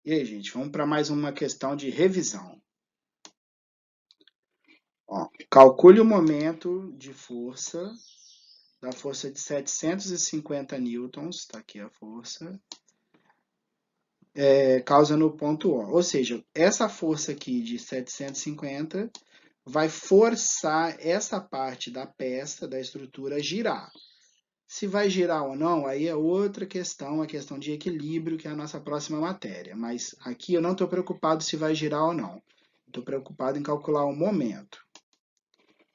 E aí, gente, vamos para mais uma questão de revisão. Ó, calcule o momento de força da força de 750 newtons, está aqui a força, causa no ponto O. Ou seja, essa força aqui de 750 vai forçar essa parte da peça, da estrutura, a girar. Se vai girar ou não, aí é outra questão, a questão de equilíbrio, que é a nossa próxima matéria. Mas aqui eu não estou preocupado se vai girar ou não. Estou preocupado em calcular o momento.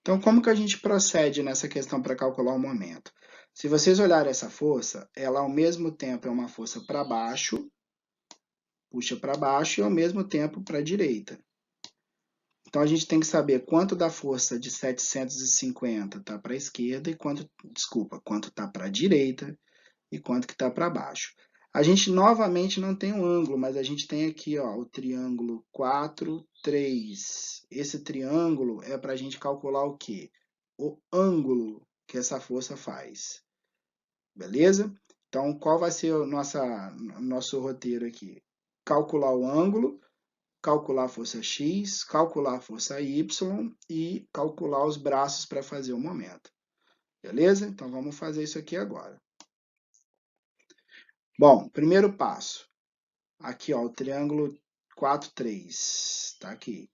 Então, como que a gente procede nessa questão para calcular o momento? Se vocês olharem essa força, ela ao mesmo tempo é uma força para baixo, puxa para baixo, e ao mesmo tempo para a direita. Então, a gente tem que saber quanto da força de 750 está para a esquerda e quanto está para a direita e quanto que está para baixo. A gente novamente não tem um ângulo, mas a gente tem aqui ó, o triângulo 4, 3. Esse triângulo é para a gente calcular o quê? O ângulo que essa força faz. Beleza? Então, qual vai ser o nosso roteiro aqui? Calcular o ângulo, calcular a força X, calcular a força Y e calcular os braços para fazer o momento. Beleza? Então, vamos fazer isso aqui agora. Bom, primeiro passo. Aqui, ó, o triângulo 4, 3. Tá aqui.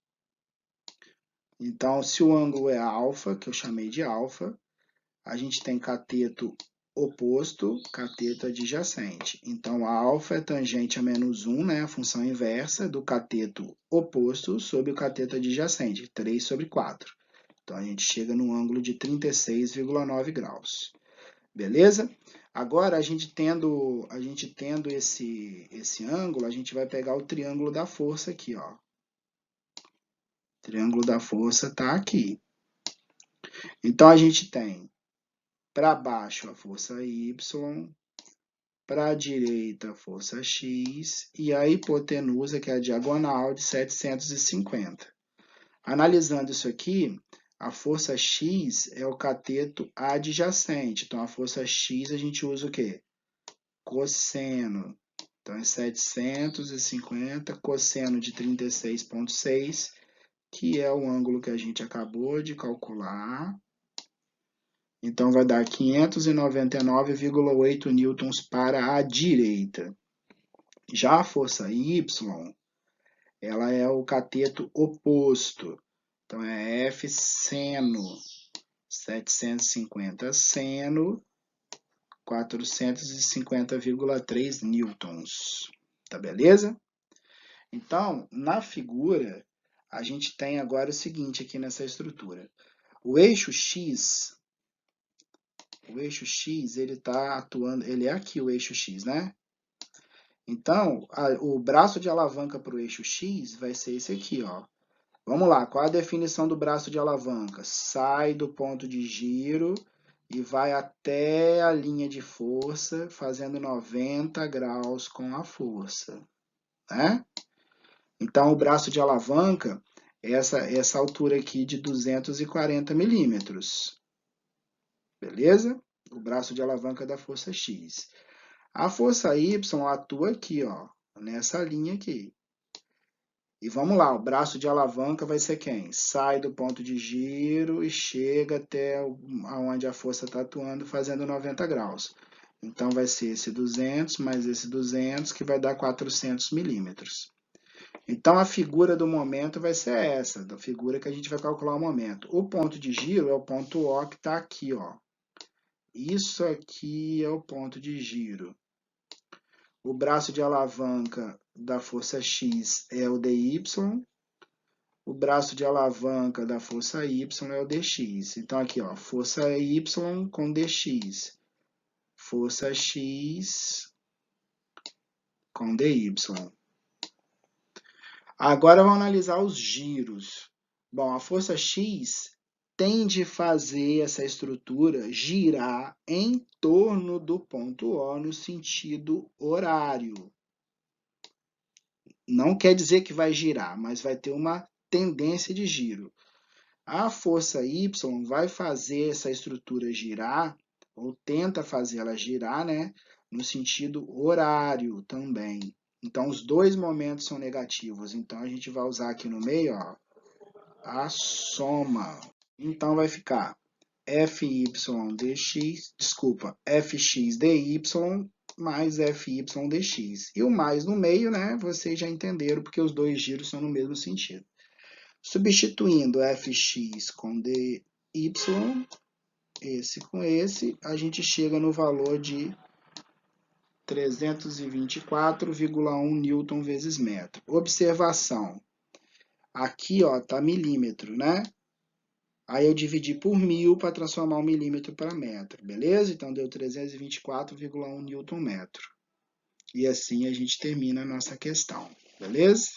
Então, se o ângulo é alfa, que eu chamei de alfa, a gente tem cateto oposto, cateto adjacente. Então, a alfa é tangente a menos 1, né, a função inversa do cateto oposto sobre o cateto adjacente, 3 sobre 4. Então, a gente chega num ângulo de 36,9 graus. Beleza? Agora, a gente tendo esse ângulo, a gente vai pegar o triângulo da força aqui, ó. O triângulo da força está aqui. Então, a gente tem para baixo a força Y, para a direita a força X e a hipotenusa, que é a diagonal, de 750. Analisando isso aqui, a força X é o cateto adjacente. Então, a força X a gente usa o quê? Cosseno. Então, é 750 cosseno de 36,6, que é o ângulo que a gente acabou de calcular. Então, vai dar 599,8 newtons para a direita. Já a força Y, ela é o cateto oposto. Então, é F seno 750 seno 450,3 newtons. Tá beleza? Então, na figura, a gente tem agora o seguinte aqui nessa estrutura. O eixo X, ele está atuando, ele é aqui o eixo X, né? Então, o braço de alavanca para o eixo X vai ser esse aqui, ó. Vamos lá, qual a definição do braço de alavanca? Sai do ponto de giro e vai até a linha de força, fazendo 90 graus com a força, né? Então, o braço de alavanca é essa altura aqui de 240 milímetros, beleza? O braço de alavanca da força X. A força Y atua aqui, ó, nessa linha aqui. E vamos lá, o braço de alavanca vai ser quem? Sai do ponto de giro e chega até onde a força está atuando, fazendo 90 graus. Então, vai ser esse 200 mais esse 200, que vai dar 400 milímetros. Então, a figura do momento vai ser essa, da figura que a gente vai calcular o momento. O ponto de giro é o ponto O que está aqui, ó. Isso aqui é o ponto de giro. O braço de alavanca da força X é o dy, o braço de alavanca da força Y é o dx. Então, aqui, ó, força Y com dx. Força X com dy. Agora vamos analisar os giros. Bom, a força X tende a fazer essa estrutura girar em torno do ponto O no sentido horário. Não quer dizer que vai girar, mas vai ter uma tendência de giro. A força Y vai fazer essa estrutura girar, ou tenta fazer ela girar, né, no sentido horário também. Então, os dois momentos são negativos. Então, a gente vai usar aqui no meio, ó, a soma. Então, vai ficar fy dx, desculpa, fx dy mais fy dx. E o mais no meio, né, vocês já entenderam, porque os dois giros são no mesmo sentido. Substituindo fx com dy, esse com esse, a gente chega no valor de 324,1 newton vezes metro. Observação. Aqui, ó, tá milímetro, né? Aí eu dividi por 1000 para transformar o milímetro para metro, beleza? Então deu 324,1 newton metro. E assim a gente termina a nossa questão, beleza?